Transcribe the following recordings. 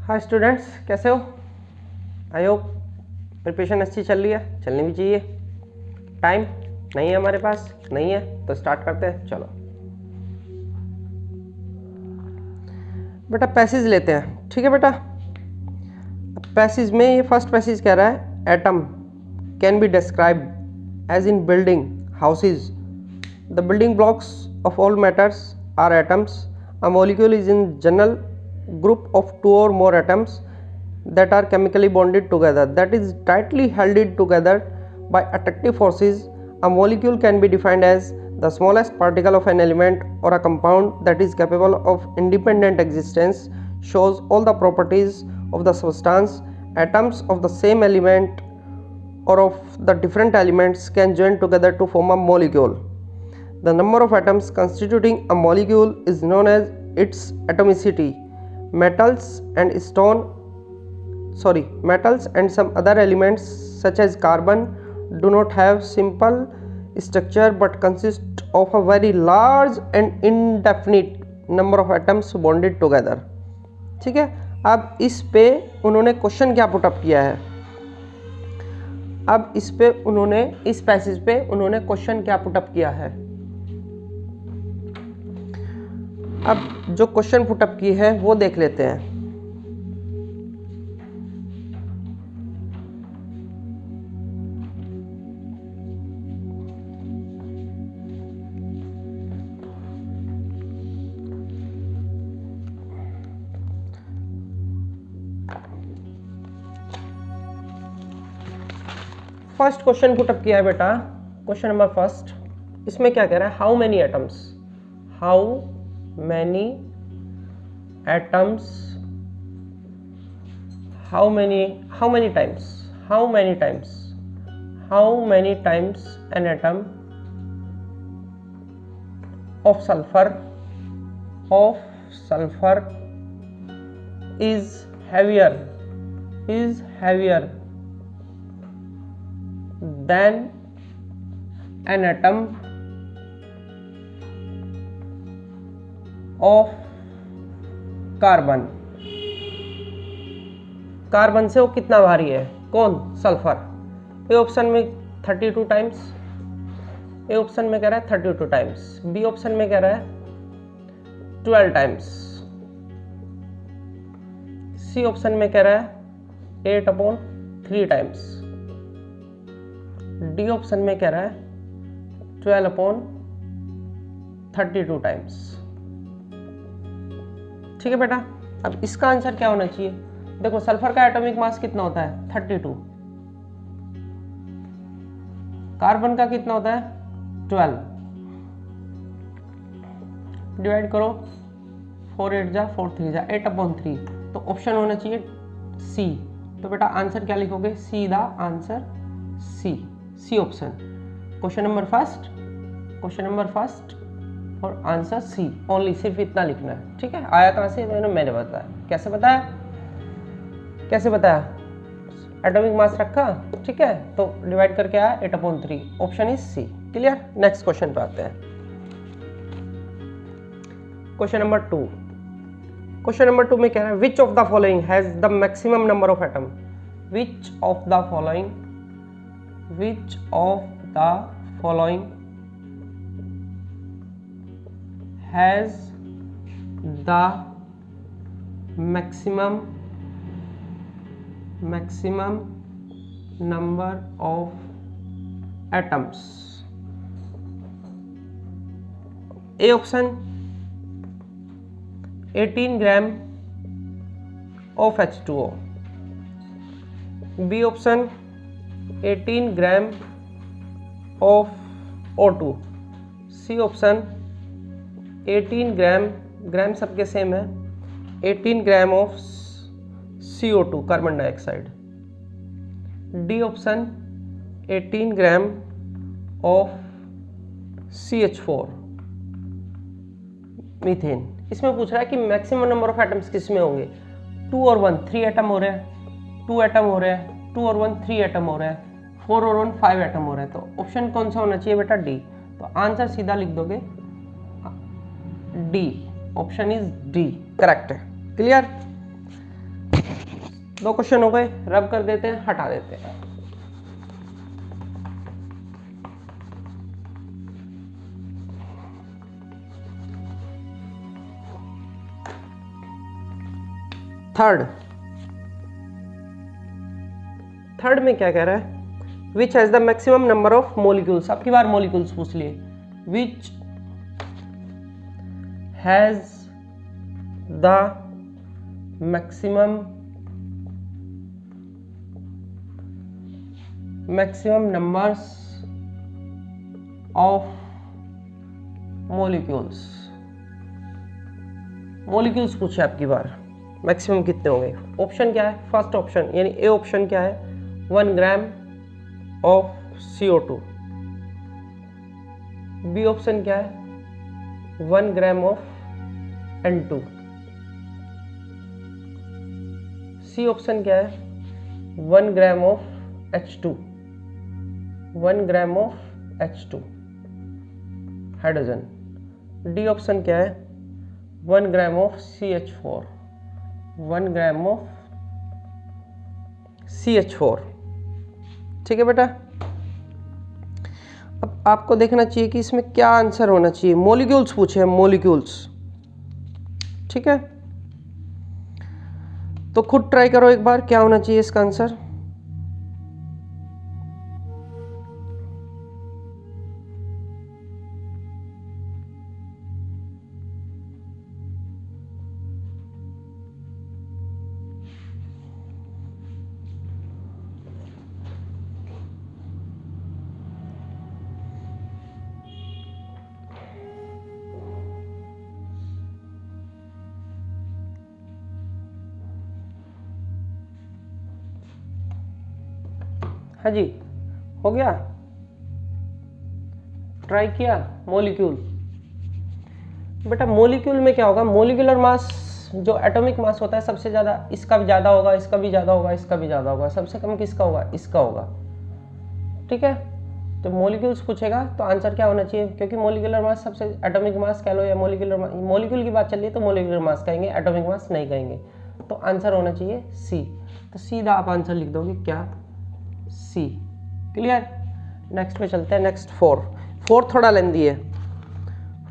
Hi students, कैसे हो? I hope preparation अच्छी चल रही है, चलनी भी चाहिए। टाइम नहीं है हमारे पास, नहीं है तो स्टार्ट करते हैं। चलो बेटा पैसेज लेते हैं, ठीक है बेटा। पैसेज में ये फर्स्ट पैसेज कह रहा है atom can be described as in building houses the building blocks of all matters are atoms a molecule is in general group of two or more atoms that are chemically bonded together that is tightly held together by attractive forces. A molecule can be defined as the smallest particle of an element or a compound that is capable of independent existence, shows all the properties of the substance. Atoms of the same element or of the different elements can join together to form a molecule. The number of atoms constituting a molecule is known as its atomicity. Metals and some other elements such as carbon do not have simple structure but consist of a very large and indefinite number of atoms bonded together. ठीक है, अब इस पे उन्होंने question क्या put up किया है? अब इस पे उन्होंने इस पैसेज पे उन्होंने क्वेश्चन क्या पुटअप किया है? अब जो क्वेश्चन पुटअप की है वो देख लेते हैं। फर्स्ट क्वेश्चन पुटअप किया है बेटा, क्वेश्चन नंबर फर्स्ट। इसमें क्या कह रहा है? How many atoms, how many atoms, how many times an atom of sulfur is heavier than an atom of carbon. Carbon से वो कितना भारी है? कौन? सल्फर। ए ऑप्शन में 32 टाइम्स, ए ऑप्शन में कह रहा है 32 टाइम्स, बी ऑप्शन में कह रहा है 12 टाइम्स, सी ऑप्शन में कह रहा है 8/3 टाइम्स, डी ऑप्शन में कह रहा है 12/32 टाइम्स। ठीक है बेटा, अब इसका आंसर क्या होना चाहिए? देखो सल्फर का एटॉमिक मास कितना होता है? 32। कार्बन का कितना होता है? 12। डिवाइड करो, 4 8 जा 4 3 जा 8/3, तो ऑप्शन होना चाहिए सी। तो बेटा आंसर क्या लिखोगे? सीधा answer C option. Question number first और आंसर सी ओनली, सिर्फ इतना लिखना है। ठीक है, आया कहाँ से? मैंने बताया। कैसे बताया? एटॉमिक मास रखा, ठीक है, तो डिवाइड करके आया 8/3, option is C. Clear? Next question पे आते हैं। क्वेश्चन नंबर 2 में कह रहा है विच of the following has the maximum number of atom? Which of the following has the maximum number of atoms? A option 18 gram of H2O, B option 18 gram of O2, C opशन 18 ग्राम सबके same है, 18 gram of CO2 carbon dioxide, D option 18 gram of CH4 methane. इसमें पूछ रहा है कि maximum number of atoms किस में होंगे? 2 और 1 3 एटम हो रहे हैं, 2 एटम हो रहे हैं, 2 और 1 3 एटम हो रहे हैं, 4 और 1 5 एटम हो रहे हैं। तो ऑप्शन कौन सा होना चाहिए बेटा? डी। तो आंसर सीधा लिख दोगे D, option is D correct है। क्लियर? 2 क्वेश्चन हो गए, रब कर देते हैं, हटा देते हैं। थर्ड में क्या कह रहा है, which has the maximum number of molecules. अब की बार मोलिक्यूल्स पूछ लिए, which has the maximum numbers of molecules. Molecules पूछे आपकी बार, मैक्सिमम कितने होंगे। ऑप्शन क्या है, फर्स्ट ऑप्शन यानी ए ऑप्शन क्या है, 1 gram of CO2। B option क्या है, 1 gram of N2। C option क्या है, 1 gram of H2, 1 gram of H2 hydrogen. D option क्या है, 1 gram of CH4, 1 gram of CH4। ठीक है बेटा, अब आपको देखना चाहिए कि इसमें क्या आंसर होना चाहिए। मॉलिक्यूल्स पूछे हैं, मॉलिक्यूल्स। ठीक है, तो खुद ट्राई करो एक बार, क्या होना चाहिए इसका आंसर। हाँ जी, हो गया, ट्राई किया। मॉलिक्यूल, बेटा मॉलिक्यूल में क्या होगा, मॉलिक्यूलर मास जो एटॉमिक मास होता है सबसे ज़्यादा, इसका भी ज़्यादा होगा, इसका भी ज़्यादा होगा, इसका भी ज़्यादा होगा, सबसे कम किसका होगा, इसका होगा। ठीक है, तो मॉलिक्यूल्स पूछेगा तो आंसर क्या होना चाहिए, क्योंकि मॉलिक्यूलर मास सबसे, एटॉमिक मास कह लो या मॉलिक्यूल की बात चल रही है तो मॉलिक्यूलर मास कहेंगे, एटॉमिक मास नहीं कहेंगे। तो आंसर होना चाहिए सी। तो सीधा आप आंसर लिख दोगे क्या, सी। क्लियर। नेक्स्ट पे चलते हैं, नेक्स्ट फोर्थ थोड़ा लेंदी है।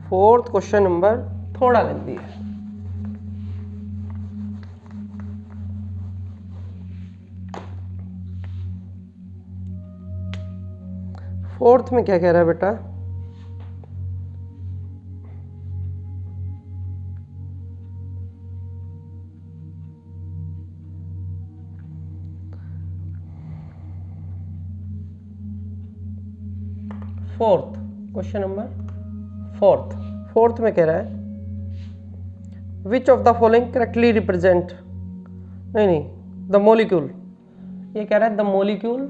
फोर्थ क्वेश्चन नंबर थोड़ा लेंदी है। फोर्थ में क्या कह रहा है बेटा, फोर्थ क्वेश्चन नंबर फोर्थ में कह रहा है विच of the following correctly represent, नहीं द मॉलिक्यूल। ये कह रहा है द मॉलिक्यूल,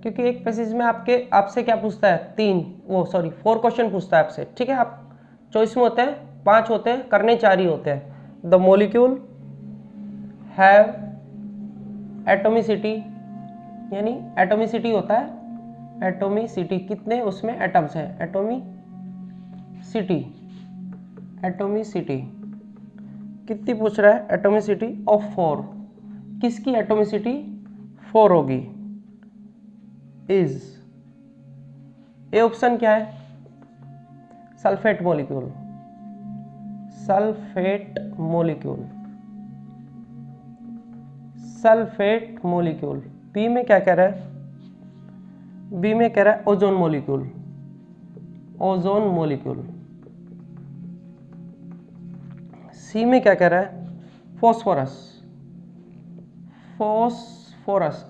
क्योंकि एक पैसेज में आपसे क्या पूछता है, 4 क्वेश्चन पूछता है आपसे। ठीक है, आप चॉइस में होते हैं, 5 होते हैं, करने 4 ही होते हैं। द मॉलिक्यूल हैव एटोमिसिटी, यानी एटोमिसिटी होता है, एटोमिसिटी कितने उसमें एटम्स हैं, एटोमिसिटी कितनी पूछ रहा है, एटोमिसिटी ऑफ 4। किसकी एटोमिसिटी 4 होगी, इज। ए ऑप्शन क्या है, sulphate molecule, sulphate molecule. B में क्या कह रहा है, बी में कह रहा है ओजोन मॉलिक्यूल। सी में क्या कह रहा है, फॉस्फोरस।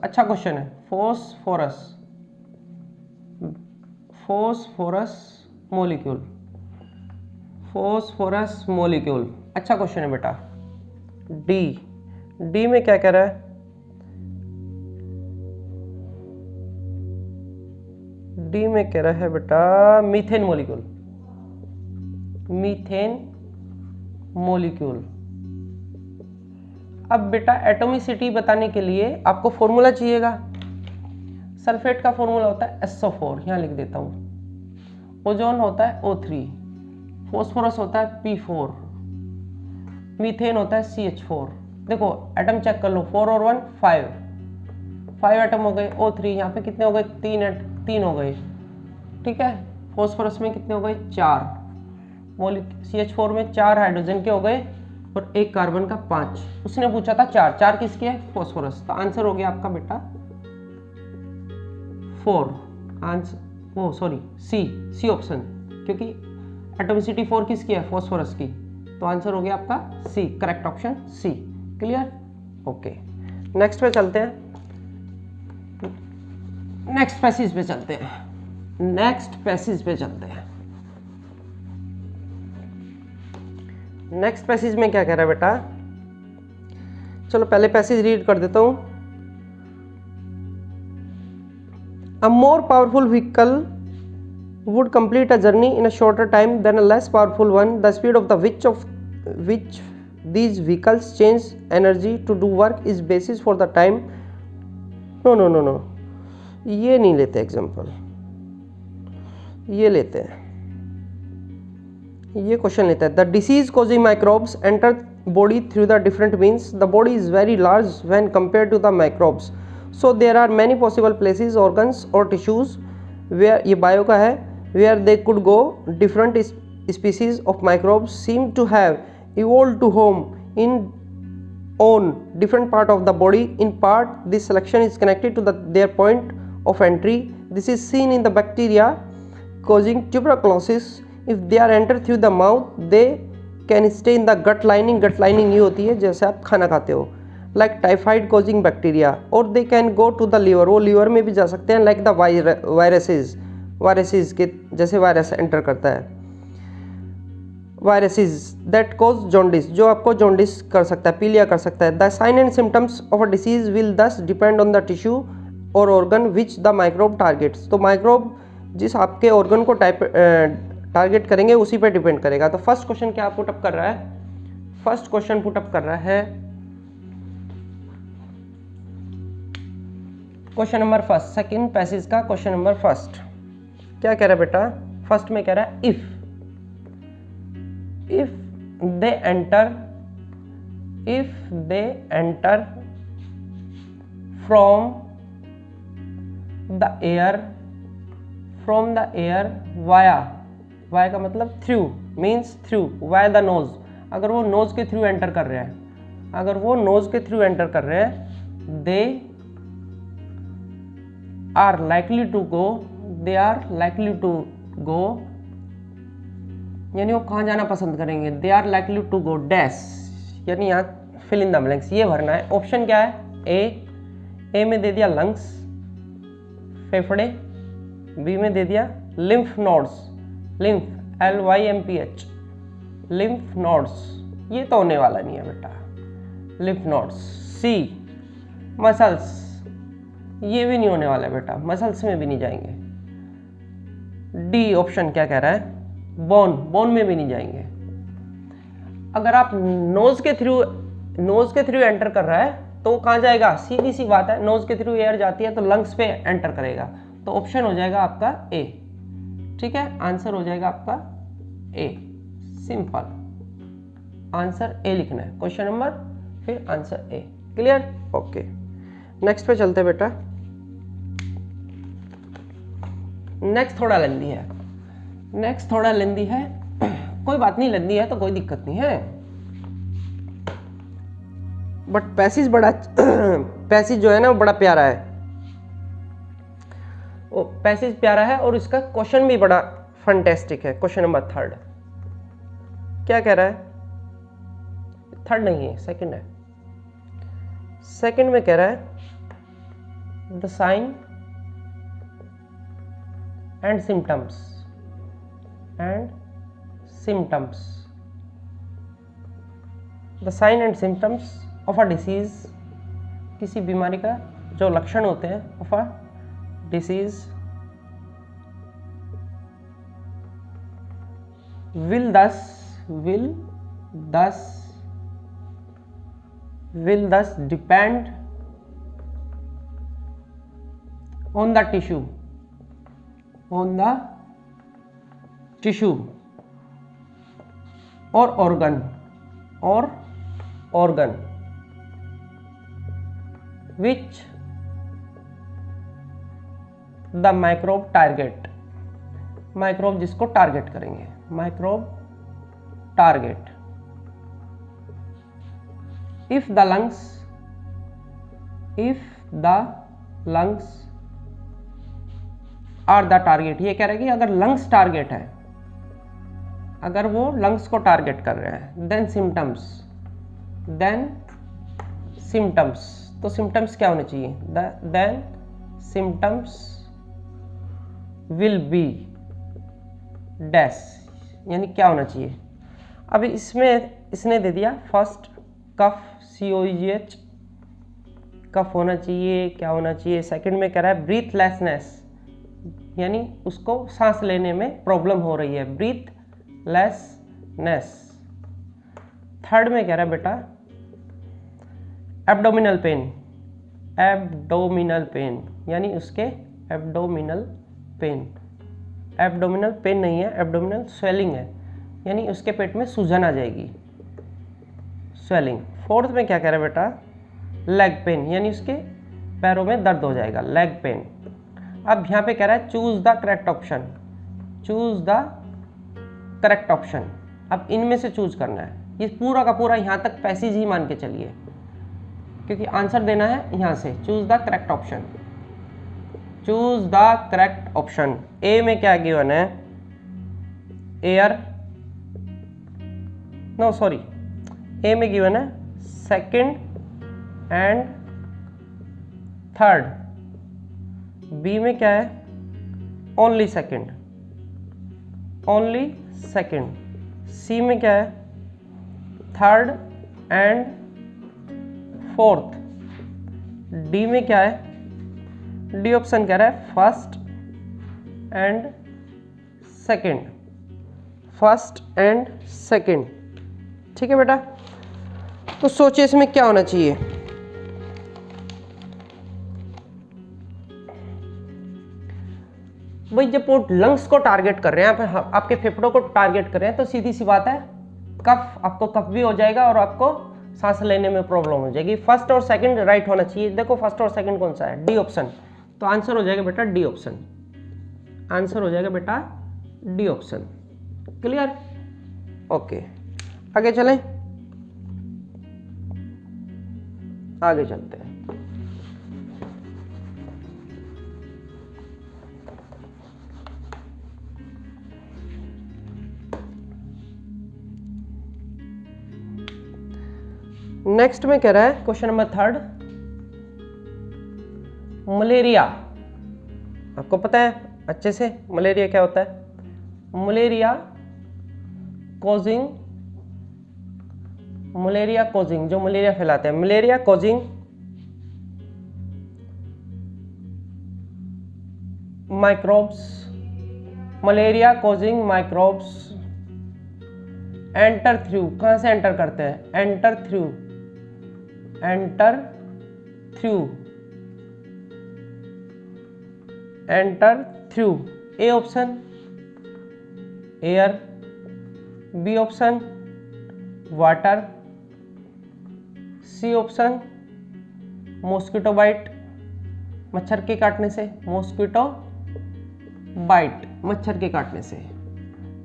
अच्छा क्वेश्चन है, फॉस्फोरस मॉलिक्यूल। अच्छा क्वेश्चन है बेटा। डी में क्या कह रहा है, डी में कह रहा है बेटा मीथेन मॉलिक्यूल। अब बेटा एटोमिसिटी बताने के लिए आपको फॉर्मूला चाहिएगा। सल्फेट का फॉर्मूला होता है SO4, यहाँ लिख देता हूँ। ओजोन होता है O3, फॉस्फोरस होता है P4, मीथेन होता है CH4, देखो एटम चेक कर लो, 4 और 1 5 एटम हो गए। O3 यहाँ पे कितने हो गए, 3 हो गए। ठीक है, फॉस्फोरस में कितने हो गए, 4। CH4 में 4 हाइड्रोजन के हो गए और 1 कार्बन का 5। उसने पूछा था 4 किसकी है, फॉस्फोरस। तो आंसर हो गया आपका बेटा 4। आंसर सी ऑप्शन, क्योंकि एटॉमिसिटी 4 किसकी है, फॉस्फोरस की। तो आंसर हो गया आपका C, correct option C. Clear, okay. Next पे चलते हैं, नेक्स्ट पैसेज पे चलते हैं। नेक्स्ट पैसेज में क्या कह रहा है बेटा, चलो पहले पैसेज रीड कर देता हूं। A more powerful vehicle would complete a journey in a shorter time than a less powerful one. The speed of which these vehicles change energy to do work is basis for the time. No. ये नहीं लेते example, ये लेते हैं, ये question लेता है। The disease causing microbes enter body through the different means. The body is very large when compare to the microbes, so there are many possible places, organs और टिश्यूज वेयर, ये bio का है, where they could go. Different species of microbes seem to have evolved to home in on different part of the body. In part, this selection is connected to their point of entry. This is seen in the bacteria causing tuberculosis. If they are entered through the mouth, they can stay in the gut lining. Gut lining ये होती है जैसे आप खाना खाते हो, like typhoid causing bacteria, or they can go to the liver. वो liver में भी जा सकते हैं, like the viruses के जैसे वायरस एंटर करता है। वायरसेस दैट कॉज जॉन्डिस, जो आपको जॉन्डिस कर सकता है, पीलिया कर सकता है। The sign and symptoms of a disease will thus depend on the tissue और organ which the microbe targets. तो माइक्रोब जिस आपके ऑर्गन को टारगेट करेंगे उसी पे डिपेंड करेगा। तो फर्स्ट क्वेश्चन क्या पुटअप कर रहा है, फर्स्ट क्वेश्चन पुटअप कर रहा है question number first, second passage का क्वेश्चन नंबर फर्स्ट। क्या कह रहा है बेटा, फर्स्ट में कह रहा है if they enter from the air via का मतलब through means through, via the nose, अगर वो नोज के थ्रू एंटर कर रहे हैं, they are likely to go, यानी वो कहाँ जाना पसंद करेंगे, they are likely to go dash, यानी यहाँ फिल इन द ब्लैंक्स ये भरना है। ऑप्शन क्या है, ए में दे दिया लंग्स, फेफड़े, बी में दे दिया lymph nodes, lymph LYMPH, lymph nodes, ये तो होने वाला नहीं है बेटा, लिम्फ नोड्स। सी मसल्स, ये भी नहीं होने वाला है बेटा, मसल्स में भी नहीं जाएंगे। डी ऑप्शन क्या कह रहा है, बोन में भी नहीं जाएंगे। अगर आप नोज के थ्रू एंटर कर रहा है तो कहाँ जाएगा, सीधी सी बात है, नोज के थ्रू एयर जाती है तो लंग्स पे एंटर करेगा। तो ऑप्शन हो जाएगा आपका ए। ठीक है, आंसर हो जाएगा आपका ए, सिंपल आंसर ए लिखना है, क्वेश्चन नंबर फिर answer A. Clear, okay. Next पे चलते हैं बेटा। नेक्स्ट थोड़ा लेंदी है, कोई बात नहीं, लेंदी है तो कोई दिक्कत नहीं है, बट पैसेज बड़ा पैसेज जो है ना वो बड़ा प्यारा है, वो पैसेज प्यारा है और इसका क्वेश्चन भी बड़ा फंटेस्टिक है। क्वेश्चन नंबर थर्ड क्या कह रहा है, थर्ड नहीं है, सेकंड है। सेकंड में कह रहा है the sign and symptoms the sign and symptoms of a disease, किसी बीमारी का जो लक्षण होते हैं, of a disease will thus depend on the tissue or organ which the microbe target, microbe जिसको टारगेट करेंगे, microbe target. If the lungs are the target, ये कह रहा है कि अगर लंग्स टारगेट है, अगर वो लंग्स को टारगेट कर रहे हैं, देन सिम्टम्स, तो सिम्टम्स क्या होने चाहिए, then symptoms will be dash, यानी क्या होना चाहिए। अब इसमें इसने दे दिया फर्स्ट कफ, COGH कफ होना चाहिए, क्या होना चाहिए। सेकंड में कह रहा है ब्रीथलेसनेस, यानी उसको सांस लेने में प्रॉब्लम हो रही है, ब्रीथलेसनेस। थर्ड में कह रहा है बेटा एब्डोमिनल पेन, यानी उसके एब्डोमिनल पेन नहीं है, एब्डोमिनल स्वेलिंग है, यानी उसके पेट में सूजन आ जाएगी, स्वेलिंग। फोर्थ में क्या कह रहा है बेटा लेग पेन, यानी उसके पैरों में दर्द हो जाएगा, लेग पेन। अब यहाँ पे कह रहा है चूज द करेक्ट ऑप्शन, अब इनमें से चूज करना है। ये पूरा का पूरा यहाँ तक पैसेज ही मान के चलिए, क्योंकि आंसर देना है यहाँ से। Choose the correct option. A में क्या गिवन है, ए में गिवन है सेकंड एंड थर्ड। बी में क्या है ओनली सेकंड। सी में क्या है थर्ड एंड फोर्थ। डी में क्या है, डी ऑप्शन कह रहा है फर्स्ट एंड सेकंड। ठीक है बेटा, तो सोचिए इसमें क्या होना चाहिए। भाई जब वो लंग्स को टारगेट कर रहे हैं, आपके फेफड़ों को टारगेट कर रहे हैं, तो सीधी सी बात है आपको कफ भी हो जाएगा और आपको सांस लेने में प्रॉब्लम हो जाएगी। फर्स्ट और सेकंड राइट होना चाहिए। देखो फर्स्ट और सेकंड कौन सा है, डी ऑप्शन, तो आंसर हो जाएगा बेटा डी ऑप्शन, क्लियर। ओके, आगे चलें, आगे चलते हैं। नेक्स्ट में कह रहा है क्वेश्चन नंबर थर्ड, मलेरिया। आपको पता है अच्छे से मलेरिया क्या होता है। मलेरिया कोजिंग जो मलेरिया फैलाते हैं, malaria causing microbes enter through, कहां से एंटर करते हैं, enter through. A option air, B option water, C option mosquito bite, मच्छर के काटने से, मॉस्किटो बाइट मच्छर के काटने से।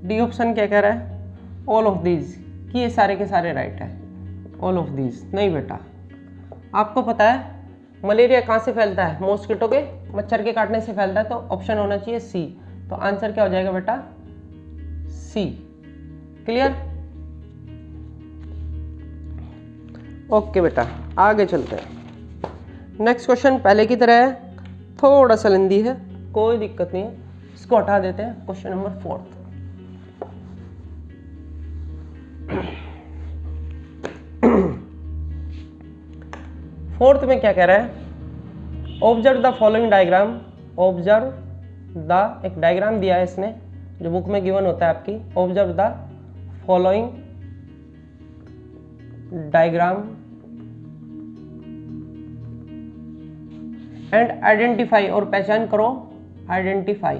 डी ऑप्शन क्या कह रहा है, ऑल ऑफ दीज, कि ये सारे के सारे राइट है। ऑल ऑफ दीज नहीं बेटा, आपको पता है मलेरिया कहाँ से फैलता है, मॉस्किटो के मच्छर के काटने से फैलता है, तो ऑप्शन होना चाहिए सी। तो आंसर क्या हो जाएगा बेटा, सी। क्लियर। ओके बेटा, आगे चलते हैं। नेक्स्ट क्वेश्चन पहले की तरह है, थोड़ा सा लेंदी है, कोई दिक्कत नहीं है, इसको हटा देते हैं। क्वेश्चन नंबर फोर्थ, फोर्थ में क्या कह रहा है, ऑब्जर्व द फॉलोइंग डायग्राम। एक डायग्राम दिया है इसने, जो बुक में गिवन होता है आपकी। Observe the following diagram and identify, और पहचान करो, आइडेंटिफाई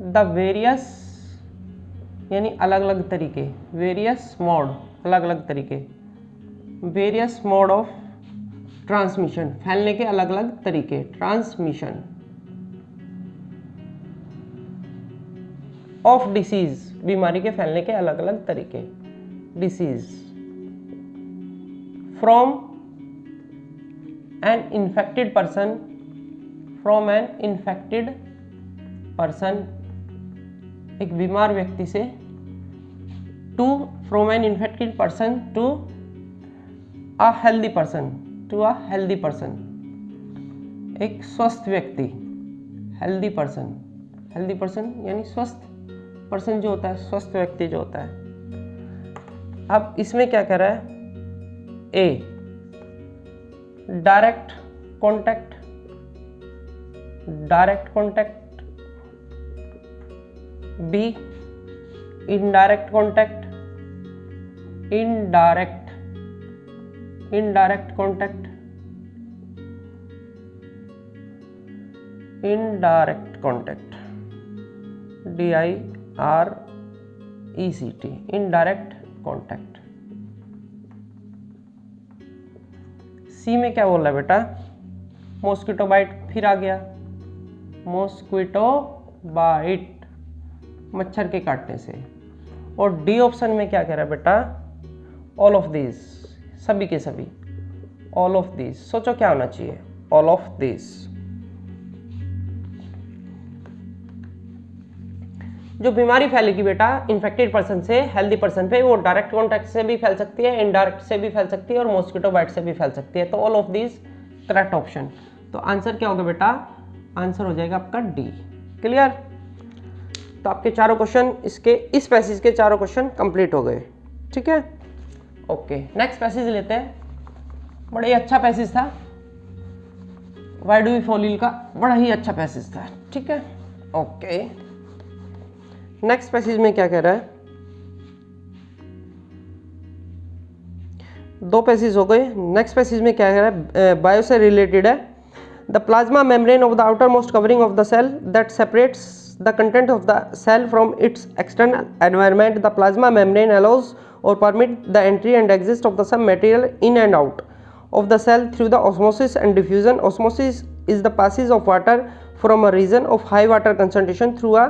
द वेरियस, यानी अलग अलग तरीके, वेरियस मोड अलग अलग तरीके, वेरियस मोड ऑफ ट्रांसमिशन, फैलने के अलग अलग तरीके, ट्रांसमिशन ऑफ डिसीज, बीमारी के फैलने के अलग अलग तरीके, disease from an infected person, from an infected person, एक बीमार व्यक्ति से, to from an infected person to a healthy person, to a healthy person, एक स्वस्थ व्यक्ति, हेल्दी पर्सन, हेल्दी पर्सन यानी स्वस्थ पर्सन जो होता है, स्वस्थ व्यक्ति जो होता है। अब इसमें क्या कह रहा है, A direct contact, direct contact, B indirect contact, indirect, indirect contact, indirect contact, DIRECT, indirect contact. C में क्या बोल रहा है बेटा, मॉस्किटो बाइट, फिर आ गया मॉस्किटो बाइट, मच्छर के काटने से। और डी ऑप्शन में क्या कह रहा है बेटा, ऑल ऑफ दिस, सभी के सभी, ऑल ऑफ दिस। सोचो क्या होना चाहिए, ऑल ऑफ दिस। जो बीमारी फैलेगी बेटा इन्फेक्टेड पर्सन से हेल्दी पर्सन पे, वो डायरेक्ट कॉन्टैक्ट से भी फैल सकती है, इनडायरेक्ट से भी फैल सकती है और मॉस्किटो बाइट से भी फैल सकती है। तो all of this correct option. तो आंसर क्या होगा बेटा, आंसर हो जाएगा आपका डी। क्लियर। तो आपके चारों क्वेश्चन, इसके इस पैसेज के चारों क्वेश्चन कंप्लीट हो गए। ठीक है, ओके। नेक्स्ट पैसेज लेते हैं। बड़ा ही अच्छा पैसेज था, why do we fall ill का बड़ा ही अच्छा पैसेज था। ठीक है, ओके। नेक्स्ट पैसेज में क्या कह रहा है, दो पैसेज हो गए। नेक्स्ट पैसेज में क्या कह रहा है, बायो से रिलेटेड है। The plasma membrane of the outermost covering of the cell that separates the content of the cell from its external environment. The plasma membrane allows or permit the entry and exit of the some material in and out of the cell through the osmosis and diffusion. Osmosis is the passage of water from a region of high water concentration through a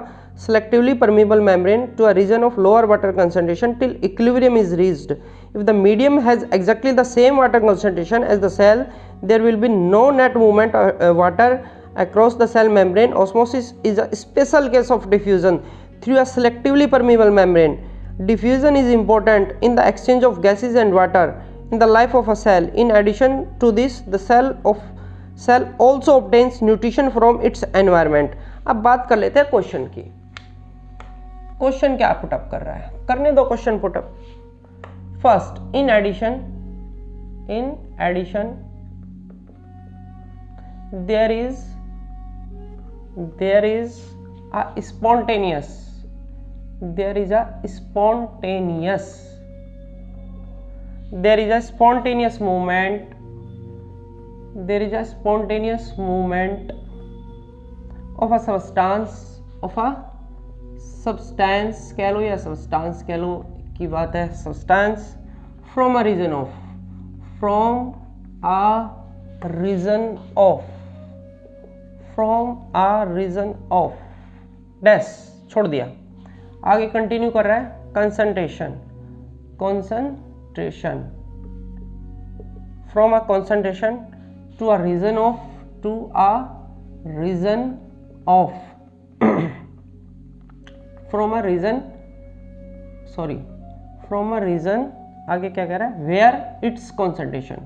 selectively permeable membrane to a region of lower water concentration till equilibrium is reached. If the medium has exactly the same water concentration as the cell, there will be no net movement of water across the cell membrane. Osmosis is a special case of diffusion through a selectively permeable membrane. Diffusion is important in the exchange of gases and water in the life of a cell. In addition to this, the cell also obtains nutrition from its environment. अब बात कर लेते हैं question की। Question क्या put up कर रहा है, करने दो question put up. First, in addition there is a spontaneous movement of a substance कह लो या substance कह लो की बात है, substance from a region of dash छोड़ दिया, आगे कंटिन्यू कर रहा है। Concentration from a concentration to a region of from a region आगे क्या कह रहा है, वेयर इट्स कंसंट्रेशन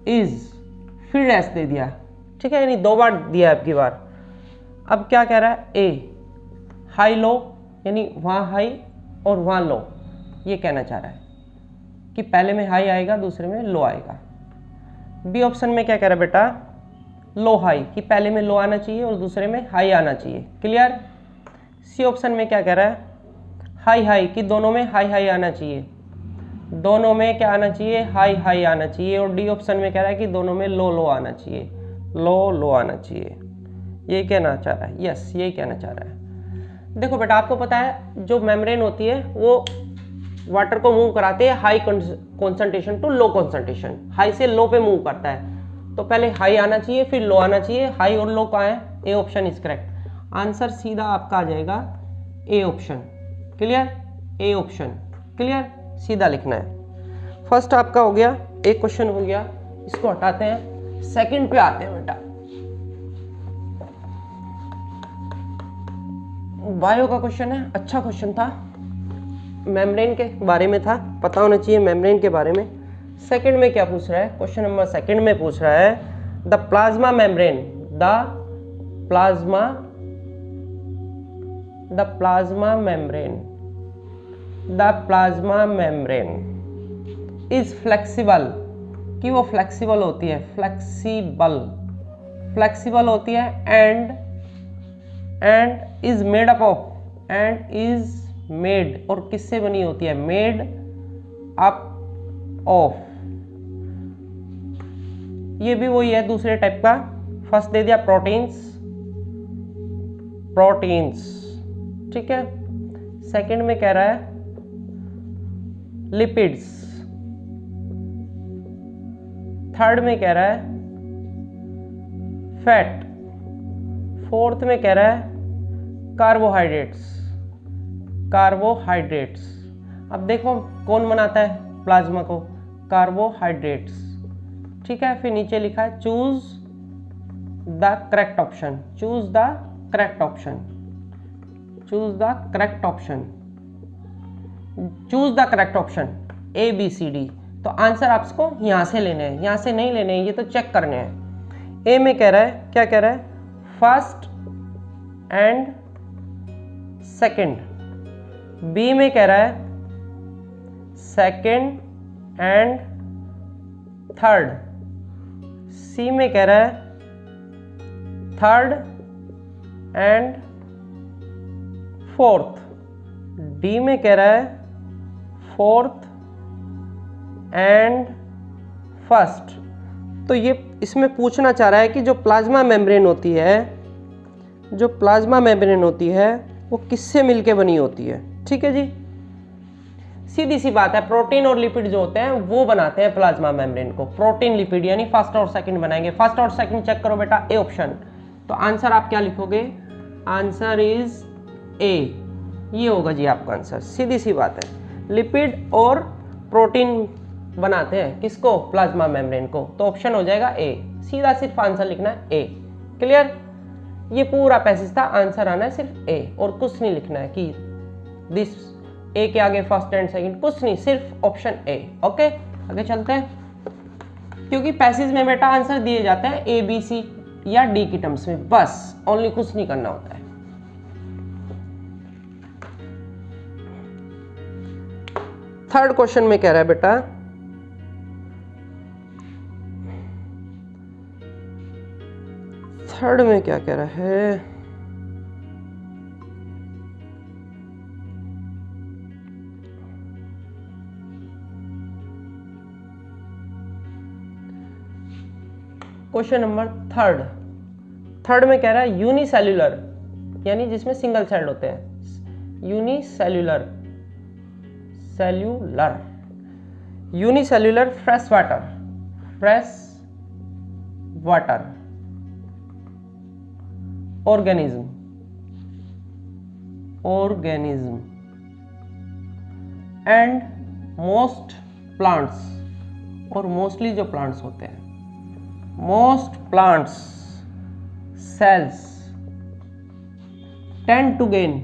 इज, फिर डैश दे दिया। ठीक है, यानी दो बार दिया है आपकी बार। अब क्या कह रहा है, ए हाई लो, यानी वहाँ हाई और वहाँ लो, ये कहना चाह रहा है कि पहले में हाई आएगा दूसरे में लो आएगा। बी ऑप्शन में क्या कह रहा है बेटा, लो हाई, कि पहले में लो आना चाहिए और दूसरे में हाई आना चाहिए। क्लियर। सी ऑप्शन में क्या कह रहा है, हाई हाई, कि दोनों में हाई हाई आना चाहिए, दोनों में क्या आना चाहिए, हाई हाई आना चाहिए। और डी ऑप्शन में कह रहा है कि दोनों में लो लो आना चाहिए, लो लो आना चाहिए। ये कहना चाह रहा है, यस यही कहना चाह रहा है। देखो बेटा आपको पता है जो मेम्ब्रेन होती है वो वाटर को मूव कराते हैं high concentration to low concentration, high से लो पे मूव करता है। तो पहले हाई आना चाहिए फिर लो आना चाहिए, हाई और लो कहाँ है, A option is correct. Answer सीधा आपका आ जाएगा A option. Clear, A option clear, सीधा लिखना है। फर्स्ट आपका हो गया, एक क्वेश्चन हो गया, इसको हटाते हैं, सेकंड पे आते हैं बेटा। बायो का क्वेश्चन है, अच्छा क्वेश्चन था, मेम्ब्रेन के बारे में था, पता होना चाहिए मेम्ब्रेन के बारे में। सेकंड में क्या पूछ रहा है, क्वेश्चन नंबर सेकंड में पूछ रहा है the plasma membrane, the plasma membrane, the plasma membrane is flexible, कि वो फ्लेक्सिबल होती है, फ्लेक्सिबल होती है, and is made up of, and is made, और किससे बनी होती है, मेड अप ऑफ, ये भी वही है दूसरे टाइप का। फर्स्ट दे दिया प्रोटीन्स, ठीक है। सेकंड में कह रहा है लिपिड्स, थर्ड में कह रहा है फैट, फोर्थ में कह रहा है कार्बोहाइड्रेट्स। अब देखो कौन बनाता है प्लाज्मा को, कार्बोहाइड्रेट्स, ठीक है। फिर नीचे लिखा है choose the correct option, choose the correct option, choose the correct option, choose the correct option ABCD। तो आंसर आपको यहां से लेने हैं, यहां से नहीं लेने हैं, ये तो चेक करने हैं। ए में कह रहा है, क्या कह रहा है, फर्स्ट एंड सेकंड। बी में कह रहा है सेकंड एंड थर्ड। सी में कह रहा है थर्ड एंड फोर्थ। डी में कह रहा है फोर्थ एंड फर्स्ट। तो ये इसमें पूछना चाह रहा है कि जो प्लाज्मा मेम्ब्रेन होती है, जो प्लाज्मा मेम्ब्रेन होती है वो किससे मिलके बनी होती है, ठीक है जी। सीधी सी बात है, प्रोटीन और लिपिड जो होते हैं वो बनाते हैं प्लाज्मा मेम्ब्रेन को, प्रोटीन लिपिड, यानी फर्स्ट और सेकंड बनाएंगे। फर्स्ट और सेकंड चेक करो बेटा, ए ऑप्शन। तो आंसर आप क्या लिखोगे, आंसर इज ए, ये होगा जी आपका आंसर, सीधी सी बात है। लिपिड और प्रोटीन बनाते हैं किसको, प्लाज्मा मेम्ब्रेन को, तो ऑप्शन हो जाएगा ए, सीधा सिर्फ आंसर लिखना है ए। क्लियर, ये पूरा पैसेज था, आंसर आना है सिर्फ ए, और कुछ नहीं लिखना है कि दिस, ए के आगे फर्स्ट एंड सेकंड, कुछ नहीं, सिर्फ ऑप्शन ए। ओके, आगे चलते हैं, क्योंकि पैसेज में बेटा आंसर दिए जाते हैं ए बी सी या डी की टर्म्स में, बस ओनली, कुछ नहीं करना होता है। थर्ड क्वेश्चन में कह रहा है बेटा थर्ड में क्या कह रहा है, क्वेश्चन नंबर थर्ड में कह रहा है यूनिसेल्यूलर, यानी जिसमें सिंगल सेल होते हैं, unicellular fresh water organism and most plants, और मोस्टली जो प्लांट्स होते हैं, most plants cells tend to gain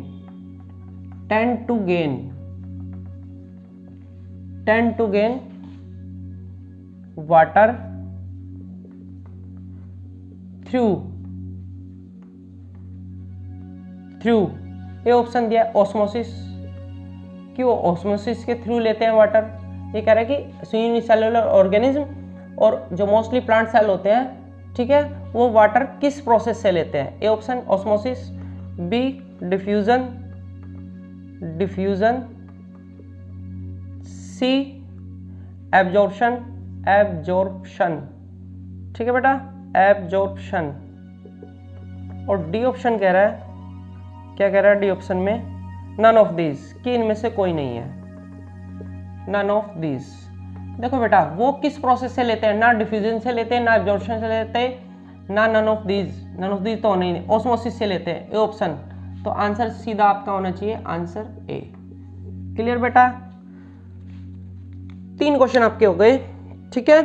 water through ये ऑप्शन दिया है ऑस्मोसिस, कि वो ऑस्मोसिस के थ्रू लेते हैं वाटर। ये कह रहा है कि यूनिसेल्युलर ऑर्गेनिज्म और जो मोस्टली प्लांट सेल होते हैं, ठीक है, वो वाटर किस प्रोसेस से लेते हैं, A option osmosis, B diffusion, C absorption, ठीक है बेटा, एब्जॉर्प्शन, और डी ऑप्शन कह रहा है, क्या कह रहा है डी ऑप्शन में, नन ऑफ दीज, कि इनमें से कोई नहीं है, नन ऑफ दीज। देखो बेटा वो किस प्रोसेस से लेते हैं, ना डिफ्यूजन से लेते हैं, ना एब्जॉर्प्शन से लेते हैं, ना none of these, none of these तो होने ही नहीं, ऑस्मोसिस से लेते हैं, ए ऑप्शन। तो आंसर सीधा आपका होना चाहिए आंसर ए। क्लियर बेटा, 3 क्वेश्चन आपके हो गए, ठीक है,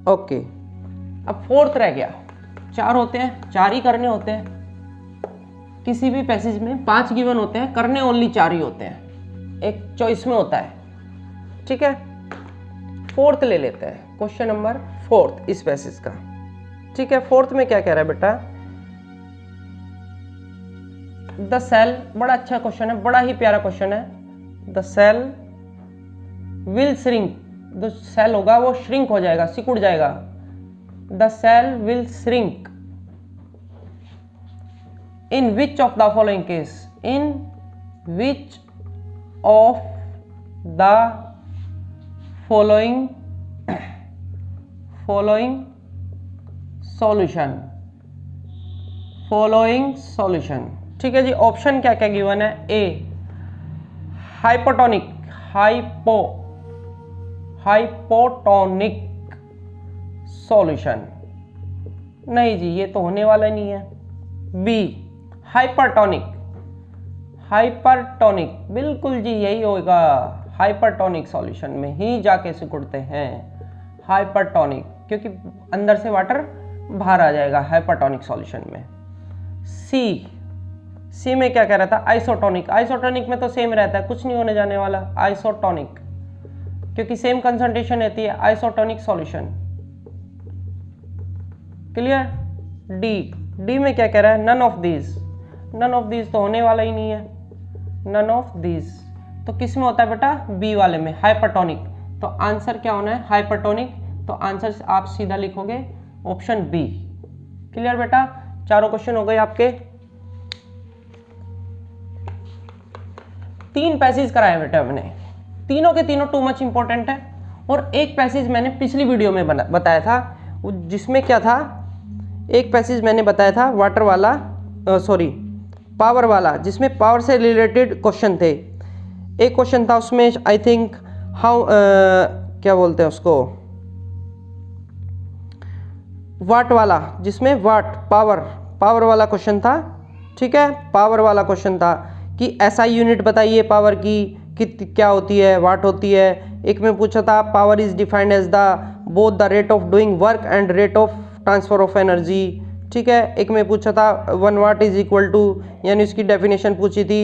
ओके। अब 4th रह गया, 4 होते हैं, 4 ही करने होते हैं, किसी भी पैसेज में 5 गिवन होते हैं, करने ओनली 4 ही होते हैं, एक चॉइस में होता है, ठीक है। 4th ले लेते हैं, क्वेश्चन नंबर 4th इस पैसेज का, ठीक है। 4th में क्या कह रहा है बेटा, द सेल, बड़ा अच्छा क्वेश्चन है, बड़ा ही प्यारा क्वेश्चन है। द सेल विल श्रिंक, जो सेल होगा वो श्रिंक हो जाएगा, सिकुड़ जाएगा। The cell will shrink in which of the following case, in which of the following solution, following solution, ठीक है जी। ऑप्शन क्या क्या गिवन है, ए हाइपोटोनिक, हाइपोटोनिक सॉल्यूशन, नहीं जी ये तो होने वाला नहीं है। बी हाइपरटोनिक, हाइपरटोनिक बिल्कुल जी यही होगा, हाइपरटोनिक सॉल्यूशन में ही जाके सिकुड़ते हैं, हाइपरटोनिक, क्योंकि अंदर से वाटर बाहर आ जाएगा हाइपरटोनिक सॉल्यूशन में। सी में क्या कह रहा था, आइसोटोनिक, आइसोटोनिक में तो सेम रहता है, कुछ नहीं होने जाने वाला, आइसोटोनिक, क्योंकि सेम कंसंट्रेशन रहती है, आइसोटोनिक सॉल्यूशन। क्लियर। डी में क्या कह रहा है, none of these, none of these तो होने वाला ही नहीं है, नन ऑफ दीज तो किस में होता है बेटा, बी वाले में, हाइपरटोनिक। तो आंसर क्या होना है, हाइपरटोनिक। तो आंसर आप सीधा लिखोगे ऑप्शन बी। क्लियर बेटा, चारों क्वेश्चन हो गए आपके। 3 पैसेज कराए बेटा हमने, तीनों के तीनों टू मच इंपॉर्टेंट है। और एक पैसेज मैंने पिछली वीडियो में बताया था, जिसमें क्या था, एक पैसेज मैंने बताया था वाटर वाला, सॉरी पावर वाला, जिसमें पावर से रिलेटेड क्वेश्चन थे। एक क्वेश्चन था उसमें आई थिंक हाउ क्या बोलते हैं उसको, वाट वाला, जिसमें वाट पावर वाला क्वेश्चन था, ठीक है। पावर वाला क्वेश्चन था कि एसआई यूनिट बताइए पावर की, क्या होती है, वाट होती है। एक में पूछा था power is defined as the both the rate of doing work and rate of transfer of energy, ठीक है। एक में पूछा था 1 वाट इज इक्वल टू, यानी उसकी डेफिनेशन पूछी थी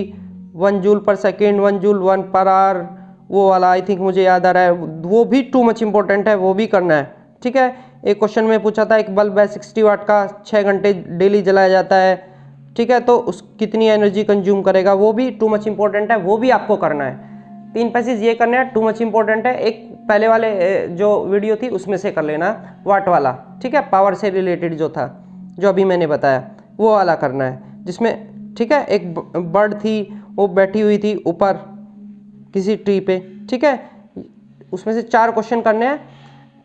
1 जूल पर सेकेंड, 1 जूल 1 पर आवर, वो वाला आई थिंक मुझे याद आ रहा है, वो भी टू मच इंपॉर्टेंट है, वो भी करना है, ठीक है। एक क्वेश्चन में पूछा था एक बल्ब है 60 वाट का, 6 घंटे डेली जलाया जाता है, ठीक है, तो उस कितनी एनर्जी कंज्यूम करेगा, वो भी टू मच इंपॉर्टेंट है, वो भी आपको करना है। 3 पैसेज ये करने हैं, टू मच इंपॉर्टेंट है। एक पहले वाले जो वीडियो थी उसमें से कर लेना, वाट वाला, ठीक है, पावर से रिलेटेड जो था, जो अभी मैंने बताया वो वाला करना है, जिसमें ठीक है एक बर्ड थी, वो बैठी हुई थी ऊपर किसी ट्री पे, ठीक है। उसमें से 4 क्वेश्चन करने हैं,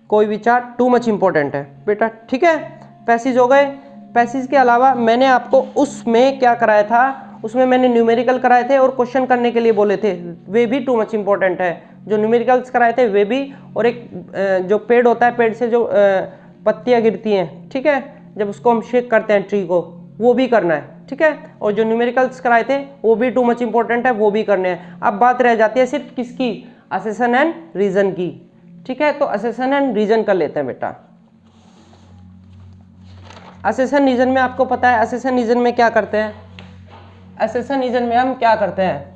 कोई भी 4 टू मच इंपॉर्टेंट है बेटा, ठीक है। पैसेज हो गए। पैसेज के अलावा मैंने आपको उसमें क्या कराया था, उसमें मैंने न्यूमेरिकल कराए थे और क्वेश्चन करने के लिए बोले थे, वे भी टू मच इंपॉर्टेंट है। जो न्यूमेरिकल्स कराए थे वे भी, और एक जो पेड़ होता है, पेड़ से जो पत्तियां गिरती हैं, ठीक है, जब उसको हम शेक करते हैं ट्री को, वो भी करना है, ठीक है। और जो न्यूमेरिकल्स कराए थे वो भी टू मच इंपॉर्टेंट है, वो भी करने हैं। अब बात रह जाती है सिर्फ किसकी, असेसन एंड रीजन की, ठीक है। तो असेसन एंड रीजन कर लेते हैं बेटा। असेसन रीजन में आपको पता है, असेसन रीजन में क्या करते हैं, असेसन रीजन में हम क्या करते हैं,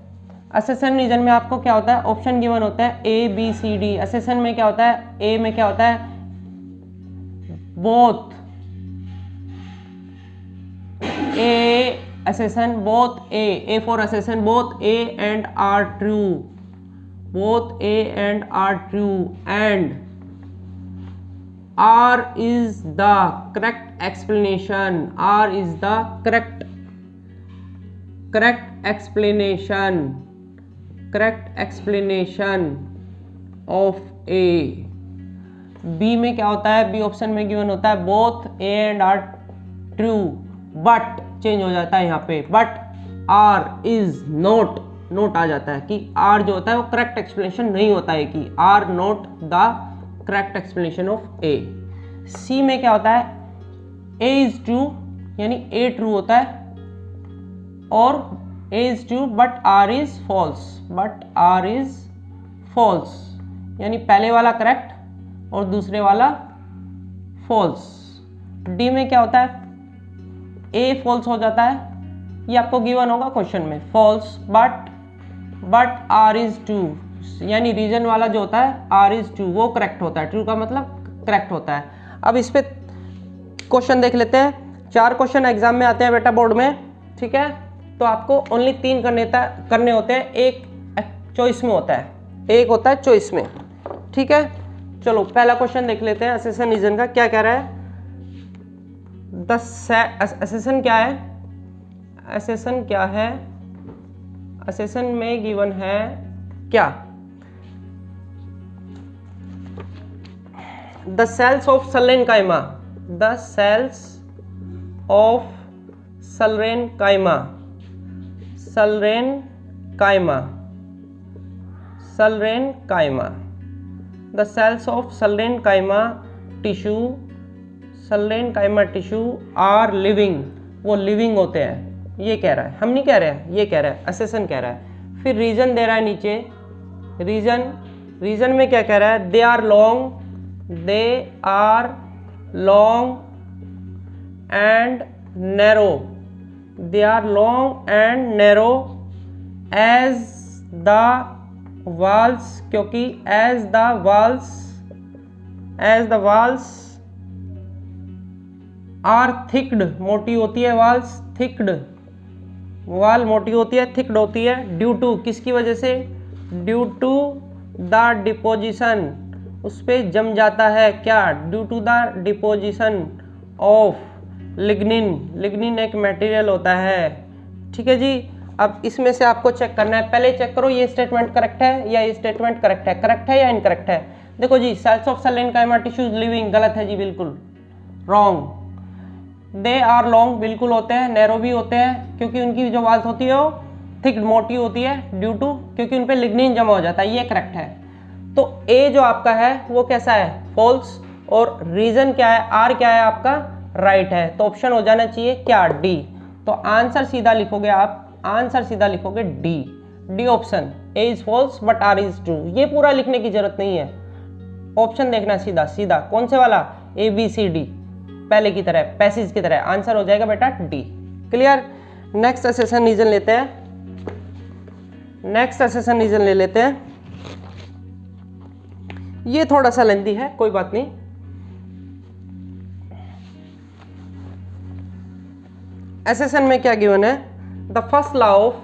असेसन रीजन में आपको क्या होता है, ऑप्शन गिवन होता है A B C D. Assertion में क्या होता है, ए में क्या होता है, both, A assertion both, A for assertion both A and R true, both A and R true, and R is the correct explanation, R is the correct explanation of A. B में क्या होता है, B option में given होता है both A and R true, but change हो जाता है यहाँ पे, but R is not, note आ जाता है कि आर जो होता है वो करेक्ट एक्सप्लेनेशन नहीं होता है, कि R not the correct explanation of A. C में क्या होता है, ए इज ट्रू यानी ए ट्रू होता है, और A is true but R is false, but R is false यानी पहले वाला करेक्ट और दूसरे वाला फॉल्स। डी में क्या होता है, ए फॉल्स हो जाता है, ये आपको गिवन होगा क्वेश्चन में, false but R is true यानी रीजन वाला जो होता है आर इज ट्रू वो करेक्ट होता है, ट्रू का मतलब करेक्ट होता है। अब इस पे क्वेश्चन देख लेते हैं, 4 क्वेश्चन एग्जाम में आते हैं बेटा बोर्ड में, ठीक है, तो आपको ओनली 3 करने होते हैं, एक चॉइस में होता है, एक होता है चॉइस में, ठीक है। चलो पहला क्वेश्चन देख लेते हैं असेसन रीजन का, क्या कह रहा है, असेसन क्या है, असेसन क्या है, असेसन में गिवन है क्या, the cells of collenchyma, the cells of collenchyma, collenchyma, collenchyma, the cells of collenchyma tissue, collenchyma tissue are living, वो लिविंग होते हैं, ये कह रहा है, हम नहीं कह रहे हैं, ये कह रहा है, असेसन कह रहा है। फिर रीजन दे रहा है नीचे, रीजन में क्या कह रहा है, they are long and narrow, they are long and narrow as the walls, क्योंकि as the walls are thicked, मोटी होती है वाल्स, थिक्ड, वाल मोटी होती है, थिक्ड होती है, ड्यू टू किसकी वजह से, ड्यू टू द डिपोजिशन, उस पर जम जाता है क्या, due to the deposition of lignin, lignin एक मटेरियल होता है, ठीक है जी। अब इसमें से आपको चेक करना है, पहले चेक करो ये स्टेटमेंट करेक्ट है या ये स्टेटमेंट करेक्ट है या इनकरेक्ट है। देखो जी, सेल्स ऑफ सल्लेनकाइमा टिश्यूज लिविंग, गलत है जी, बिल्कुल रॉन्ग। दे आर लॉन्ग, बिल्कुल होते हैं, नैरो भी होते हैं क्योंकि उनकी जो वाल्स होती है वो थिक मोटी होती है, ड्यू टू क्योंकि उन पे लिग्निन जमा हो जाता है, ये करेक्ट है। तो ए जो आपका है वो कैसा है, फॉल्स, और रीजन क्या है, आर क्या है आपका, राइट है, तो ऑप्शन हो जाना चाहिए क्या, डी। तो आंसर सीधा लिखोगे आप, आंसर सीधा लिखोगे D option, A is false but R is true, ये पूरा लिखने की जरूरत नहीं है, ऑप्शन देखना सीधा कौन से वाला, ए बी सी डी, पहले की तरह, पैसेज की तरह, आंसर हो जाएगा बेटा D. Clear. Next assertion reason लेते हैं, नेक्स्ट असेसन रीजन ले लेते हैं, ये थोड़ा सा लेंथी है, कोई बात नहीं। असेसन में क्या गिवन है, the first law of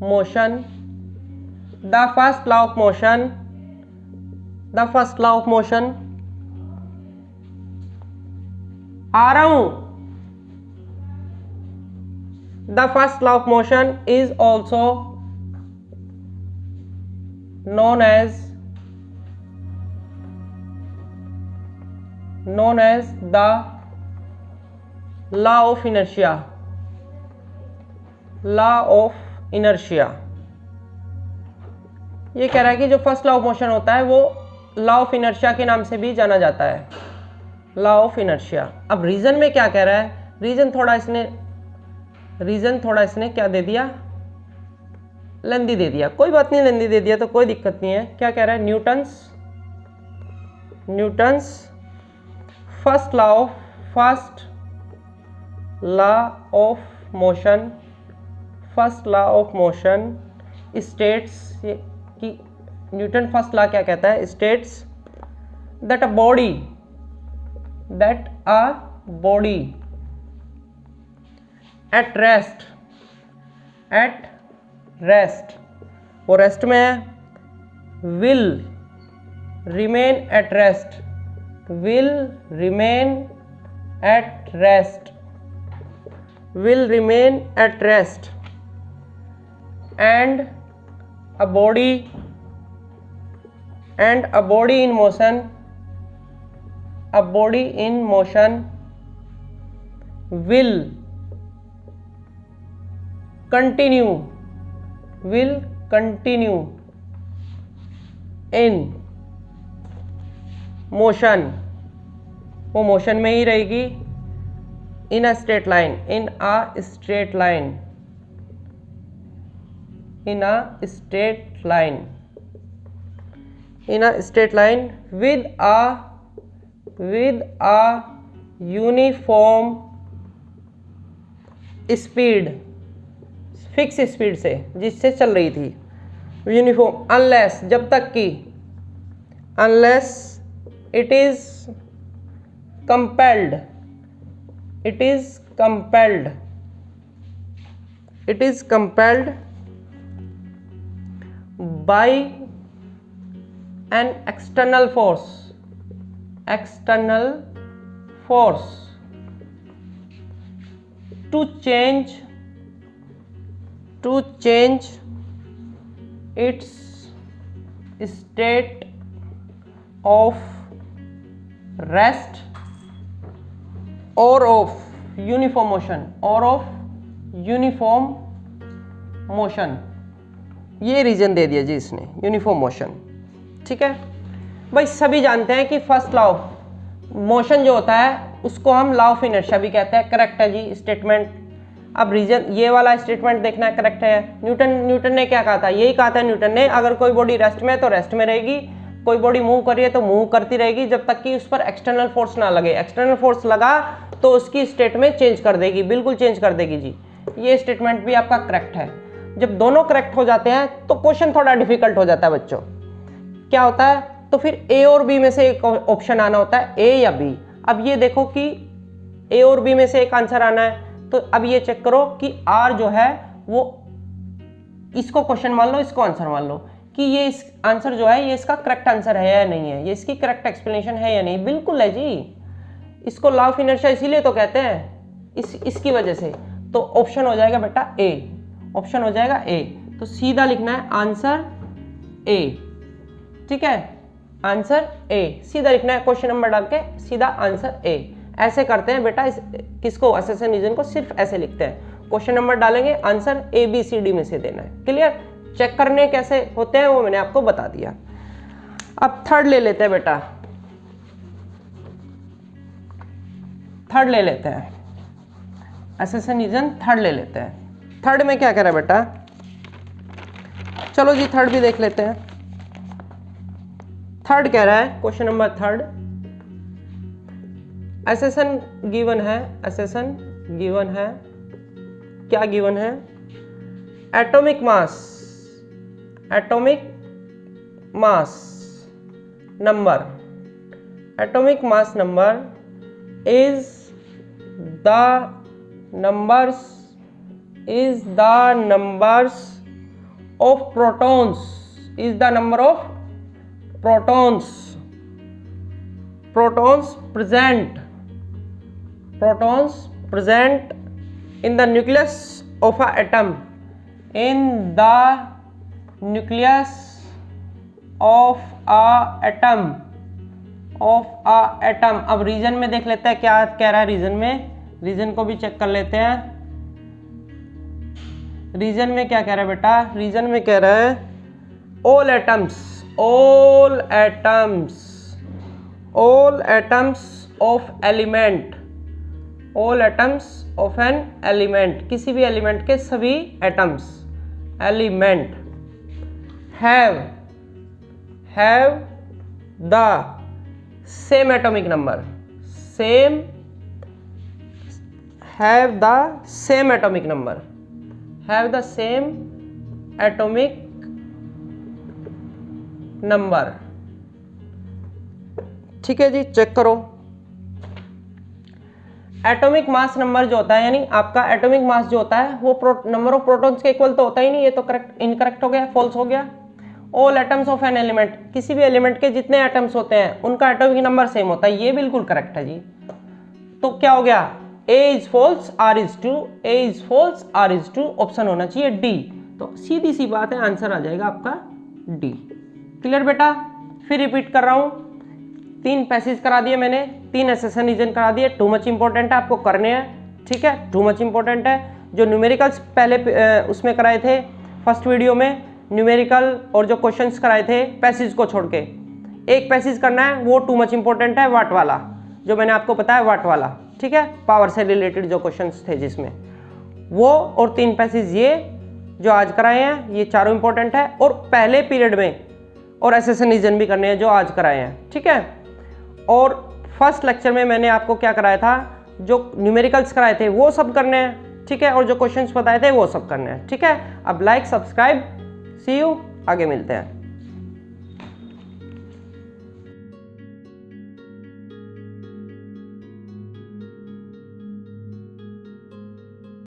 motion, the first law of motion, आ रहा हूं, the first law of motion is also known as the law of inertia, ये कह रहा है कि जो फर्स्ट लॉ ऑफ मोशन होता है वो लॉ ऑफ इनर्शिया के नाम से भी जाना जाता है, लॉ ऑफ इनर्शिया। अब रीजन में क्या कह रहा है, रीजन थोड़ा इसने क्या दे दिया, लेंदी दे दिया, कोई बात नहीं, लेंदी दे दिया तो कोई दिक्कत नहीं है। क्या कह रहा है, Newton's first law of motion states कि न्यूटन फर्स्ट लॉ क्या कहता है, states that a body at rest, वो रेस्ट में है, will remain at rest, will remain at rest and a body in motion will continue in motion, वो motion में ही रहेगी, in a straight line with a uniform speed, fix speed से जिससे चल रही थी, यूनिफॉर्म, अनलेस, जब तक कि, unless it is compelled by an external force to change its state of rest or of uniform motion, ये रीजन दे दिया जी इसने, यूनिफॉर्म मोशन। ठीक है भाई, सभी जानते हैं कि फर्स्ट लॉ ऑफ मोशन जो होता है उसको हम लॉ ऑफ इनर्शिया भी कहते हैं। करेक्ट है जी स्टेटमेंट। अब रीजन, ये वाला स्टेटमेंट देखना है, करेक्ट है। न्यूटन ने क्या कहा था, यही कहा था न्यूटन ने, अगर कोई बॉडी रेस्ट में है तो रेस्ट में रहेगी, कोई बॉडी मूव कर रही है तो मूव करती रहेगी जब तक कि उस पर एक्सटर्नल फोर्स ना लगे। एक्सटर्नल फोर्स लगा तो उसकी स्टेट में चेंज कर देगी, बिल्कुल चेंज कर देगी जी। ये स्टेटमेंट भी आपका करेक्ट है। जब दोनों करेक्ट हो जाते हैं तो क्वेश्चन थोड़ा डिफिकल्ट हो जाता है बच्चों। क्या होता है, तो फिर ए और बी में से एक ऑप्शन आना होता है, ए या बी। अब ये देखो कि ए और बी में से एक आंसर आना है, तो अब ये चेक करो कि आर जो है वो, इसको क्वेश्चन मान लो, इसको आंसर मान लो कि ये इस आंसर जो है ये इसका करेक्ट आंसर है या नहीं है, ये इसकी करेक्ट एक्सप्लेनेशन है या नहीं। बिल्कुल है जी, इसको लॉ ऑफ इनर्शिया इसीलिए तो कहते हैं, इसकी वजह से। तो ऑप्शन हो जाएगा बेटा ए, ऑप्शन हो जाएगा ए। तो सीधा लिखना है आंसर ए। ठीक है, आंसर ए सीधा लिखना है, क्वेश्चन नंबर डाल के सीधा आंसर ए। ऐसे करते हैं बेटा, किसको, असेसन रीजन को सिर्फ ऐसे लिखते हैं, क्वेश्चन नंबर डालेंगे, answer A B C D में से देना है। क्लियर। चेक करने कैसे होते हैं वो मैंने आपको बता दिया। अब थर्ड ले लेते हैं बेटा, थर्ड ले लेते हैं, असेसन रीजन थर्ड ले लेते हैं। थर्ड में क्या कह रहा है बेटा, चलो जी थर्ड भी देख लेते हैं। थर्ड कह रहा है, question number third, assassin given है, असेसन गिवन है, क्या गिवन है, atomic mass, atomic mass number, atomic mass number is the numbers of protons, is the number of protons present in the nucleus of a atom, in the nucleus of a atom, अब reason में देख लेते हैं क्या कह रहा है। Reason में, रीजन को भी चेक कर लेते हैं। रीजन में क्या कह रहा है बेटा, रीजन में कह रहा है all atoms of element, all atoms of an element, किसी भी एलिमेंट के सभी atoms, element have the same atomic number, have the same atomic number। ठीक है जी, चेक करो। एटॉमिक मास नंबर जो होता है, यानी आपका एटॉमिक मास जो होता है वो नंबर ऑफ प्रोटॉन्स के इक्वल तो होता ही नहीं, ये तो करेक्ट इनकरेक्ट हो गया, फॉल्स हो गया। All atoms of an element, किसी भी एलिमेंट के जितने एटम्स होते हैं उनका एटॉमिक नंबर सेम होता है, ये बिल्कुल करेक्ट है जी। तो क्या हो गया, A is false, R is true, A is false, R is true, option होना चाहिए डी। तो सीधी सी बात है, आंसर आ जाएगा आपका डी। क्लियर बेटा? फिर रिपीट कर रहा हूं, 3 पैसेज करा दिए मैंने, 3 एसेशन रीजन करा दिए। टू मच इंपॉर्टेंट है, आपको करने हैं, ठीक है, टू मच इंपॉर्टेंट है। जो न्यूमेरिकल्स पहले उसमें कराए थे फर्स्ट वीडियो में, न्यूमेरिकल और जो क्वेश्चंस कराए थे पैसेज को छोड़ के, एक पैसेज करना है, वो टू मच इंपॉर्टेंट है, वाट वाला, जो मैंने आपको बताया वाट वाला, ठीक है, पावर से रिलेटेड जो क्वेश्चंस थे जिसमें वो, और 3 पैसेज ये जो आज कराए हैं, ये चारों इंपॉर्टेंट है। और पहले पीरियड में और एसेशन रीजन भी करने हैं जो आज कराए हैं, ठीक है। और फर्स्ट लेक्चर में मैंने आपको क्या कराया था, जो न्यूमेरिकल्स कराए थे वो सब करने हैं, ठीक है, और जो क्वेश्चंस बताए थे वो सब करने हैं, ठीक है। अब लाइक, सब्सक्राइब, सी यू, आगे मिलते हैं।